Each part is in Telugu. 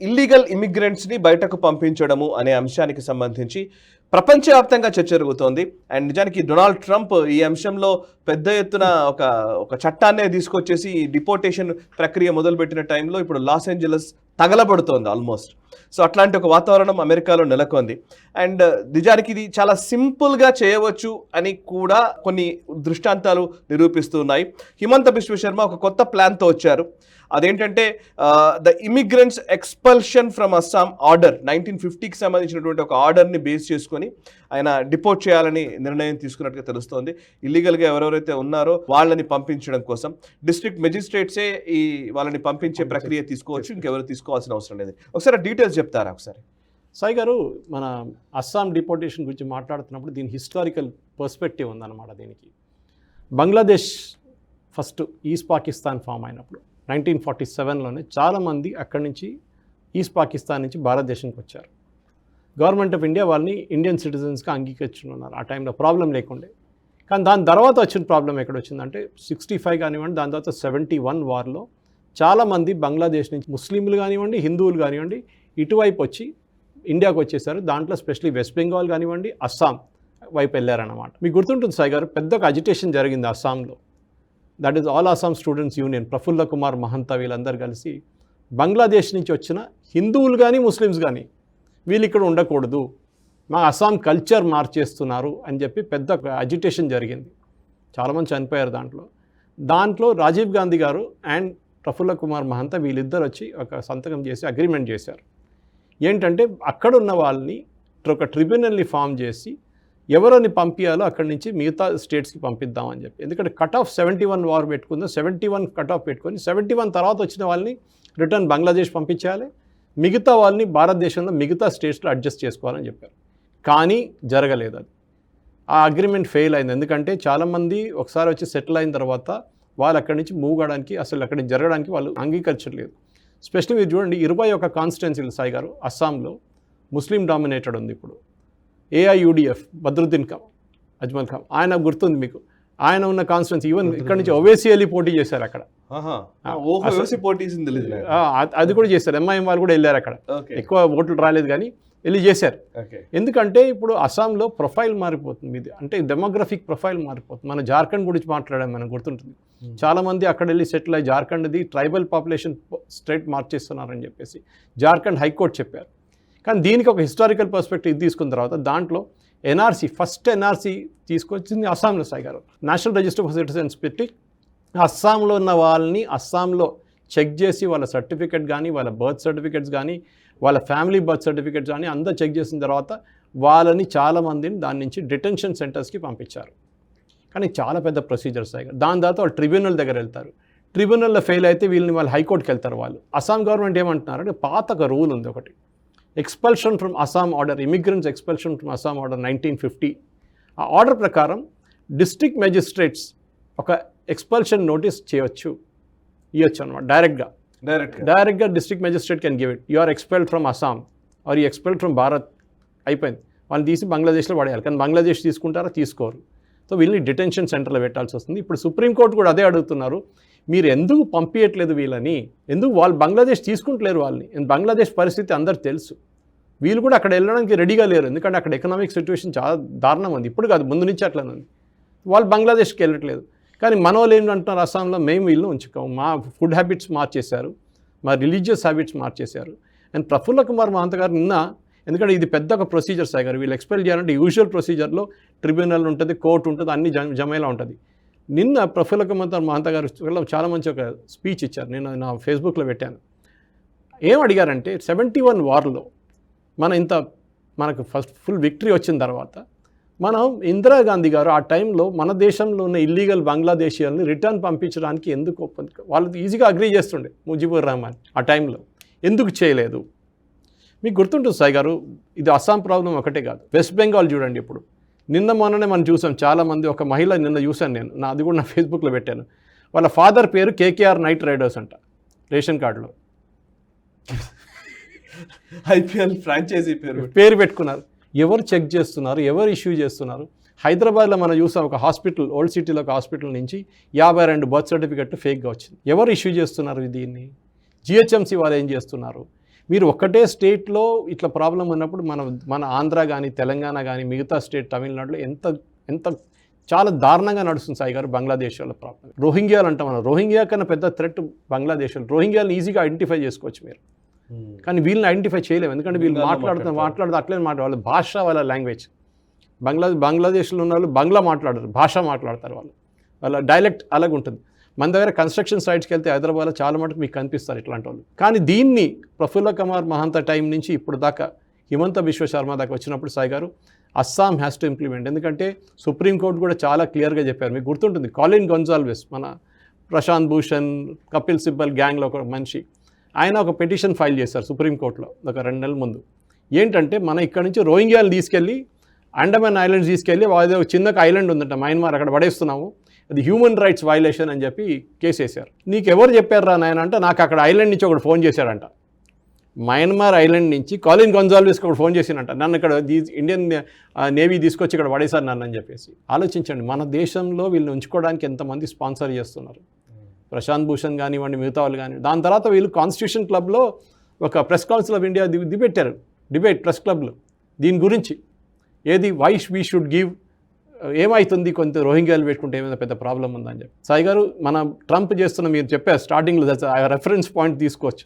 ఇల్లీగల్ ఇమిగ్రెంట్స్ని బయటకు పంపించడము అనే అంశానికి సంబంధించి ప్రపంచవ్యాప్తంగా చర్చ జరుగుతోంది. అండ్ నిజానికి డొనాల్డ్ ట్రంప్ ఈ అంశంలో పెద్ద ఎత్తున ఒక చట్టాన్నే తీసుకొచ్చేసి ఈ డిపోర్టేషన్ ప్రక్రియ మొదలుపెట్టిన టైంలో ఇప్పుడు లాస్ ఏంజలస్ తగలబడుతోంది ఆల్మోస్ట్. సో అట్లాంటి ఒక వాతావరణం అమెరికాలో నెలకొంది. అండ్ నిజానికి ఇది చాలా సింపుల్గా చేయవచ్చు అని కూడా కొన్ని దృష్టాంతాలు నిరూపిస్తున్నాయి. హిమంత బిశ్వ శర్మ ఒక కొత్త ప్లాన్తో వచ్చారు. అదేంటంటే the immigrants expulsion from Assam order 1950కి సంబంధించినటువంటి ఒక ఆర్డర్ని బేస్ చేసుకొని ఆయన డిపోర్ట్ చేయాలని నిర్ణయం తీసుకున్నట్టుగా తెలుస్తోంది. ఇల్లీగల్గా ఎవరెవరైతే ఉన్నారో వాళ్ళని పంపించడం కోసం డిస్ట్రిక్ట్ మెజిస్ట్రేట్సే ఈ వాళ్ళని పంపించే ప్రక్రియ తీసుకోవచ్చు, ఇంకెవరు తీసుకోవాల్సిన అవసరం లేదు. ఒకసారి డీటెయిల్స్ చెప్తారా ఒకసారి? సాయి గారు, మన అస్సాం డిపోర్టేషన్ గురించి మాట్లాడుతున్నప్పుడు దీని హిస్టారికల్ పర్స్పెక్టివ్ ఉందన్నమాట. దీనికి Bangladesh first East Pakistan form అయినప్పుడు 1947లోనే చాలామంది అక్కడి నుంచి ఈస్ట్ పాకిస్తాన్ నుంచి భారతదేశానికి వచ్చారు. గవర్నమెంట్ ఆఫ్ ఇండియా వాళ్ళని ఇండియన్ సిటిజన్స్గా అంగీకరించుకున్నారు. ఆ టైంలో ప్రాబ్లం లేకుండే. కానీ దాని తర్వాత వచ్చిన ప్రాబ్లం ఎక్కడ వచ్చిందంటే 65 కానివ్వండి, దాని తర్వాత 71 వార్లో చాలామంది బంగ్లాదేశ్ నుంచి ముస్లింలు కానివ్వండి, హిందువులు కానివ్వండి ఇటువైపు వచ్చి ఇండియాకు వచ్చేసారు. దాంట్లో స్పెషల్లీ వెస్ట్ బెంగాల్ కానివ్వండి, అస్సాం వైపు వెళ్ళారన్నమాట. మీకు గుర్తుంటుంది సాయి గారు, పెద్ద ఒక అజిటేషన్ జరిగింది అస్సాంలో. That is all Assam students union, Prafulla Kumar Mahanta వీళ్ళందరూ కలిసి బంగ్లాదేశ్ నుంచి వచ్చిన హిందువులు కానీ ముస్లిమ్స్ కానీ వీళ్ళు ఇక్కడ ఉండకూడదు, మా అస్సాం కల్చర్ మార్చేస్తున్నారు అని చెప్పి పెద్ద అజిటేషన్ జరిగింది. చాలామంది చనిపోయారు దాంట్లో రాజీవ్ గాంధీ గారు అండ్ ప్రఫుల్ల కుమార్ మహంతా వీళ్ళిద్దరు వచ్చి ఒక సంతకం చేసి అగ్రిమెంట్ చేశారు. ఏంటంటే అక్కడున్న వాళ్ళని ఒక ట్రిబ్యునల్ని ఫామ్ చేసి ఎవరిని పంపించాలో అక్కడి నుంచి మిగతా స్టేట్స్కి పంపిద్దామని చెప్పి. ఎందుకంటే కట్ ఆఫ్ 71 వార్ పెట్టుకుందాం, 71 కట్ ఆఫ్ పెట్టుకొని 71 తర్వాత వచ్చిన వాళ్ళని రిటర్న్ బంగ్లాదేశ్ పంపించాలి, మిగతా వాళ్ళని భారతదేశంలో మిగతా స్టేట్స్లో అడ్జస్ట్ చేసుకోవాలని చెప్పారు. కానీ జరగలేదు అది. ఆ అగ్రిమెంట్ ఫెయిల్ అయింది. ఎందుకంటే చాలామంది ఒకసారి వచ్చి సెటిల్ అయిన తర్వాత వాళ్ళు అక్కడి నుంచి మూవ్ కావడానికి, అసలు అక్కడి నుంచి జరగడానికి వాళ్ళు అంగీకరించలేదు. స్పెషల్లీ మీరు చూడండి, 21 కాన్స్టిట్యున్సీలు సాయి గారు అస్సాంలో ముస్లిం డామినేటెడ్ ఉంది. ఇప్పుడు AIUDF బద్రుద్దీన్ అజ్మల్ ఖాన్, ఆయన గుర్తుంది మీకు, ఆయన ఉన్న కాన్స్టిట్యున్సీ ఈవెన్ ఇక్కడ నుంచి ఓవైసీ అలీ పోటీ చేశారు అక్కడ. అది కూడా చేశారు. MIM వాళ్ళు కూడా వెళ్ళారు అక్కడ. ఎక్కువ ఓట్లు రాలేదు కానీ వెళ్ళి చేశారు. ఎందుకంటే ఇప్పుడు అస్సాంలో ప్రొఫైల్ మారిపోతుంది, ఇది అంటే డెమోగ్రఫిక్ ప్రొఫైల్ మారిపోతుంది. మన జార్ఖండ్ గురించి మాట్లాడాం, మనకు గుర్తుంటుంది. చాలామంది అక్కడ వెళ్ళి సెటిల్ అయ్యి జార్ఖండ్ది ట్రైబల్ పాపులేషన్ స్టేట్ మార్చేస్తున్నారని చెప్పేసి జార్ఖండ్ హైకోర్టు చెప్పారు. కానీ దీనికి ఒక హిస్టారికల్ పర్స్పెక్టివ్ తీసుకున్న తర్వాత దాంట్లో NRC ఫస్ట్ NRC తీసుకొచ్చింది అస్సాంలో సాయి గారు. నేషనల్ రిజిస్టర్ ఫర్ సిటిజన్స్ పెట్టి అస్సాంలో ఉన్న వాళ్ళని అస్సాంలో చెక్ చేసి వాళ్ళ సర్టిఫికెట్ కానీ, వాళ్ళ బర్త్ సర్టిఫికెట్స్ కానీ, వాళ్ళ ఫ్యామిలీ బర్త్ సర్టిఫికెట్స్ కానీ అందరూ చెక్ చేసిన తర్వాత వాళ్ళని చాలామందిని దాని నుంచి డిటెన్షన్ సెంటర్స్కి పంపించారు. కానీ చాలా పెద్ద ప్రొసీజర్ సాయి గారు. దాని తర్వాత వాళ్ళు ట్రిబ్యునల్ దగ్గర వెళ్తారు. ట్రిబ్యునల్లో ఫెయిల్ అయితే వీళ్ళని వాళ్ళు హైకోర్టుకి వెళ్తారు. వాళ్ళు అస్సాం గవర్నమెంట్ ఏమంటున్నారంటే పాత ఒక రూల్ ఉంది ఒకటి, expulsion from Assam order, immigrants expulsion from Assam order 1950. ఆ ఆర్డర్ ప్రకారం డిస్ట్రిక్ట్ మెజిస్ట్రేట్స్ ఒక ఎక్స్పల్షన్ నోటీస్ ఇవ్వచ్చు అనమాట. డైరెక్ట్గా district magistrate can give it, you are expelled from Assam or you expelled from Bharat, అయిపోయింది. వాళ్ళని తీసి బంగ్లాదేశ్లో పడేయాలి. కానీ బంగ్లాదేశ్ తీసుకుంటారా? తీసుకోరు. సో వీళ్ళని డిటెన్షన్ సెంటర్లో పెట్టాల్సి వస్తుంది. ఇప్పుడు సుప్రీంకోర్టు కూడా అదే అడుగుతున్నారు, మీరు ఎందుకు పంపించట్లేదు వీళ్ళని, ఎందుకు వాళ్ళు బంగ్లాదేశ్ తీసుకుంటలేరు వాళ్ళని? బంగ్లాదేశ్ పరిస్థితి అందరికి తెలుసు. వీళ్ళు కూడా అక్కడ వెళ్ళడానికి రెడీగా లేరు, ఎందుకంటే అక్కడ ఎకనామిక్ సిచ్యువేషన్ చాలా దారుణం ఉంది. ఇప్పుడు కాదు, ముందు నుంచి అట్లనే ఉంది. వాళ్ళు బంగ్లాదేశ్కి వెళ్ళట్లేదు. కానీ మన వాళ్ళు ఏంటంటున్నారు, అస్సాంలో మేము వీళ్ళని ఉంచుకోము, మా ఫుడ్ హ్యాబిట్స్ మార్చేశారు, మా రిలీజియస్ హ్యాబిట్స్ మార్చేశారు. అండ్ ప్రఫుల్ల కుమార్ మహంత గారు నిన్న, ఎందుకంటే ఇది పెద్ద ఒక ప్రొసీజర్ సాయి గారు, వీళ్ళు ఎక్స్పెల్ చేయాలంటే యూజువల్ ప్రొసీజర్లో ట్రిబ్యునల్ ఉంటుంది, కోర్టు ఉంటుంది, అన్ని జమేలా ఉంటుంది. నిన్న ప్రఫుల్ల కుమార్ మహంత గారు చాలా మంచి ఒక స్పీచ్ ఇచ్చారు. నేను నా ఫేస్బుక్లో పెట్టాను. ఏం అడిగారంటే 71 వార్లో మనకు ఫస్ట్ ఫుల్ విక్టరీ వచ్చిన తర్వాత మనం ఇందిరాగాంధీ గారు ఆ టైంలో మన దేశంలో ఉన్న ఇల్లీగల్ బంగ్లాదేశీయుల్ని రిటర్న్ పంపించడానికి ఎందుకు వాళ్ళు ఈజీగా అగ్రీ చేస్తుండే ముజిబుర్ రహమాన్ ఆ టైంలో, ఎందుకు చేయలేదు? మీకు గుర్తుంటుంది సాయి గారు, ఇది అస్సాం ప్రాబ్లం ఒకటే కాదు, వెస్ట్ బెంగాల్ చూడండి. ఇప్పుడు నిన్న మొన్ననే మనం చూసాం, చాలామంది, ఒక మహిళ నిన్న చూశాను నేను, అది కూడా నా ఫేస్బుక్లో పెట్టాను. వాళ్ళ ఫాదర్ పేరు KKR నైట్ రైడర్స్ అంట రేషన్ కార్డులో. IPL ఫ్రాంచైజీ పేరు పెట్టుకున్నారు. ఎవరు చెక్ చేస్తున్నారు, ఎవరు ఇష్యూ చేస్తున్నారు? హైదరాబాద్లో మనం చూసాం, ఒక హాస్పిటల్, ఓల్డ్ సిటీలో ఒక హాస్పిటల్ నుంచి 52 బర్త్ సర్టిఫికెట్ ఫేక్గా వచ్చింది. ఎవరు ఇష్యూ చేస్తున్నారు దీన్ని? GHMC వాళ్ళు ఏం చేస్తున్నారు? మీరు ఒక్కటే స్టేట్లో ఇట్లా ప్రాబ్లం ఉన్నప్పుడు మన ఆంధ్ర కానీ తెలంగాణ కానీ మిగతా స్టేట్ తమిళనాడులో ఎంత చాలా దారుణంగా నడుస్తుంది సాయి గారు బంగ్లాదేశ్ వాళ్ళ ప్రాబ్లం. రోహింగ్యాలు అంటాం మనం, రోహింగ్యా కన్నా పెద్ద థ్రెట్ బంగ్లాదేశ్. రోహింగ్యాలను ఈజీగా ఐడెంటిఫై చేసుకోవచ్చు మీరు, కానీ వీళ్ళని ఐడెంటిఫై చేయలేము. ఎందుకంటే వీళ్ళు మాట్లాడుతూ అట్లనే వాళ్ళ భాష, వాళ్ళ లాంగ్వేజ్. బంగ్లాదేశ్లో ఉన్న వాళ్ళు బంగ్లా మాట్లాడరు, భాష మాట్లాడతారు వాళ్ళ డైలెక్ట్ అలాగ ఉంటుంది. మన దగ్గర కన్స్ట్రక్షన్ సైట్స్కి వెళ్తే హైదరాబాద్లో చాలా మటుకు మీకు కనిపిస్తారు ఇట్లాంటి వాళ్ళు. కానీ దీన్ని ప్రఫుల్ల కుమార్ మహంత టైం నుంచి ఇప్పుడు దాకా హిమంత బిశ్వ శర్మ దాకా వచ్చినప్పుడు సాయి గారు అస్సాం హ్యాస్ టు ఇంప్లిమెంట్. ఎందుకంటే సుప్రీంకోర్టు కూడా చాలా క్లియర్గా చెప్పారు, మీకు గుర్తుంటుంది కాలిన్ గొన్జాల్వెస్, మన ప్రశాంత్ భూషణ్, కపిల్ సిబ్బల్ గ్యాంగ్లో ఒక మనిషి, ఆయన ఒక పిటిషన్ ఫైల్ చేశారు సుప్రీంకోర్టులో ఒక 2 నెలల ముందు. ఏంటంటే మన ఇక్కడ నుంచి రోహింగ్యాలు తీసుకెళ్ళి అండమాన్ ఐలాండ్స్ తీసుకెళ్ళి వాళ్ళది ఒక చిన్న ఐలాండ్ ఉందంట మయన్మార్, అక్కడ పడేస్తున్నాము, అది హ్యూమన్ రైట్స్ వైలేషన్ అని చెప్పి కేసు వేశారు. నీకు ఎవరు చెప్పారు రా నాయన అంటే, నాకు అక్కడ ఐలాండ్ నుంచి ఒకటి ఫోన్ చేశాడంట, మయన్మార్ ఐలాండ్ నుంచి కాలిన్ గొన్జాల్వెస్కి ఒకటి ఫోన్ చేసినంట, నన్ను ఇక్కడ ఇండియన్ నేవీ తీసుకొచ్చి ఇక్కడ పడేశారు నన్ను అని చెప్పేసి. ఆలోచించండి, మన దేశంలో వీళ్ళని ఉంచుకోవడానికి ఎంతమంది స్పాన్సర్ చేస్తున్నారు, ప్రశాంత్ భూషణ్ కానివ్వండి, మిగతా వాళ్ళు కానివ్వండి. దాని తర్వాత వీళ్ళు కాన్స్టిట్యూషన్ క్లబ్లో ఒక ప్రెస్ కౌన్సిల్ ఆఫ్ ఇండియా పెట్టారు, డిబేట్ ప్రెస్ క్లబ్లో దీని గురించి, ఏది వై వీ షుడ్ గివ్, ఏమవుతుంది కొంత రోహింగ్యాలు పెట్టుకుంటే ఏమైనా పెద్ద ప్రాబ్లం ఉందని చెప్పి. సాయి గారు మన ట్రంప్ చేస్తున్న, మీరు చెప్పారు స్టార్టింగ్లో, రెఫరెన్స్ పాయింట్ తీసుకోవచ్చు.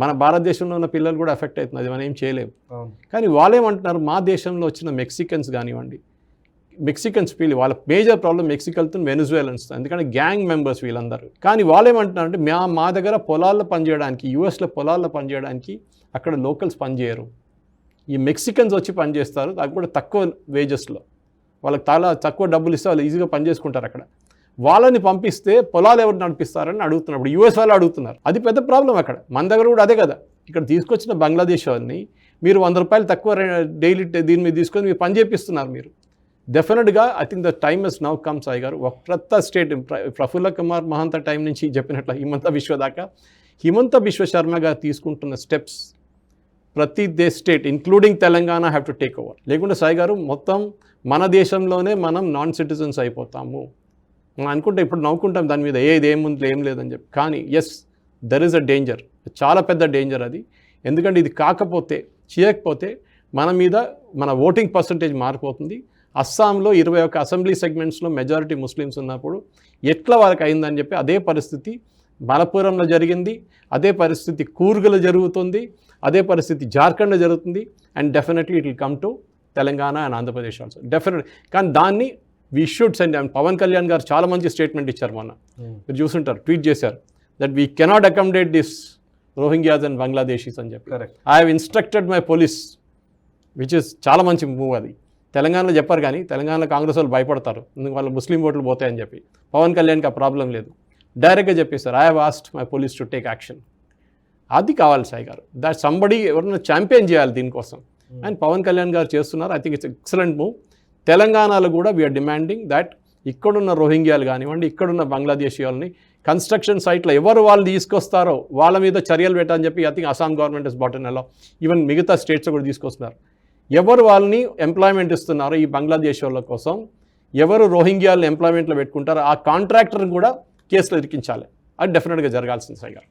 మన భారతదేశంలో ఉన్న పిల్లలు కూడా ఎఫెక్ట్ అవుతుంది, అది మనం ఏం చేయలేము. కానీ వాళ్ళేమంటున్నారు, మా దేశంలో వచ్చిన మెక్సికన్స్ కానివ్వండి, మెక్సికన్స్ వాళ్ళ మేజర్ ప్రాబ్లం మెక్సికన్తో వెనిజువేలన్స్, ఎందుకంటే గ్యాంగ్ మెంబర్స్ వీళ్ళందరూ. కానీ వాళ్ళేమంటున్నారు అంటే, మా దగ్గర పొలాల్లో పనిచేయడానికి, యూఎస్లో పొలాల్లో పనిచేయడానికి అక్కడ లోకల్స్ పనిచేయరు, ఈ మెక్సికన్స్ వచ్చి పనిచేస్తారు, అది కూడా తక్కువ వేజెస్లో, వాళ్ళకి చాలా తక్కువ డబ్బులు ఇస్తే వాళ్ళు ఈజీగా పని చేసుకుంటారు అక్కడ. వాళ్ళని పంపిస్తే పొలాలు ఎవరు నడిపిస్తారని అడుగుతున్నప్పుడు యూఎస్ వాళ్ళు అడుగుతున్నారు. అది పెద్ద ప్రాబ్లం అక్కడ. మన దగ్గర కూడా అదే కదా, ఇక్కడ తీసుకొచ్చిన బంగ్లాదేశ్ వాళ్ళని మీరు 100 రూపాయలు తక్కువ డైలీ దీని మీద తీసుకొని మీరు పని చేపిస్తున్నారు. మీరు డెఫినెట్గా I think the time is now come Sai గారు. ఒక ప్రతి స్టేట్ ప్రఫుల్ల కుమార్ మహంత టైం నుంచి చెప్పినట్లు హిమంత బిశ్వ దాకా, హిమంత బిశ్వ శర్మ గారు తీసుకుంటున్న స్టెప్స్ ప్రతి state including Telangana have to take over. లేకుంటే సాయి గారు మొత్తం మన దేశంలోనే మనం నాన్ సిటిజన్స్ అయిపోతాము. మనం అనుకుంటే ఇప్పుడు నవ్వుకుంటాం దాని మీద, ఏముంది ఏం లేదని చెప్పి. కానీ yes, there is a danger, చాలా పెద్ద డేంజర్ అది. ఎందుకంటే ఇది చేయకపోతే మన మీద మన ఓటింగ్ పర్సంటేజ్ మారిపోతుంది. అస్సాంలో 21 అసెంబ్లీ సెగ్మెంట్స్లో మెజారిటీ ముస్లిమ్స్ ఉన్నప్పుడు ఎట్లా వాళ్ళకి అయిందని చెప్పి అదే పరిస్థితి మలపురంలో జరిగింది, అదే పరిస్థితి కూర్గ్లో జరుగుతుంది, అదే పరిస్థితి జార్ఖండ్లో జరుగుతుంది. And definitely it will come to Telangana and Andhra Pradesh also definite. కానీ దాన్ని we should send. And Pawan Kalyan garu చాలా మంచి స్టేట్మెంట్ ఇచ్చారు మొన్న, మీరు చూసుంటారు, ట్వీట్ చేశారు, that we cannot accommodate this Rohingyas and Bangladeshis అని చెప్పి. I have instructed my police, which is చాలా మంచి మూవ్ అది. తెలంగాణలో చెప్పారు కానీ తెలంగాణలో కాంగ్రెస్ వాళ్ళు భయపడతారు, ఎందుకు వాళ్ళు ముస్లిం ఓట్లు పోతాయని చెప్పి. పవన్ కళ్యాణ్కి ఆ ప్రాబ్లం లేదు, డైరెక్ట్గా చెప్పేశారు, I have asked my police to take action. అది కావాలి సాయి గారు, దట్ సంబడి ఎవరైనా ఛాంపియన్ చేయాలి దీనికోసం. అండ్ పవన్ కళ్యాణ్ గారు చేస్తున్నారు. I think it's excellent move. తెలంగాణలో కూడా వీఆర్ డిమాండింగ్ దట్ ఇక్కడున్న రోహింగ్యాలు కానివ్వండి, ఇక్కడున్న బంగ్లాదేశీ వాళ్ళని కన్స్ట్రక్షన్ సైట్లో ఎవరు వాళ్ళు తీసుకొస్తారో వాళ్ళ మీద చర్యలు పెట్టాలని చెప్పి I think Assam government is brought in అలా, ఈవెన్ మిగతా స్టేట్స్ కూడా తీసుకొస్తున్నారు. ఎవరు వాళ్ళని ఎంప్లాయ్మెంట్ ఇస్తున్నారో ఈ బంగ్లాదేశ్ వాళ్ళ కోసం, ఎవరు రోహింగ్యాలను ఎంప్లాయ్మెంట్లో పెట్టుకుంటారో ఆ కాంట్రాక్టర్ని కూడా కేసులో ఇరికించాలి. అది డెఫినెట్గా జరగాల్సింది సాయి గారు.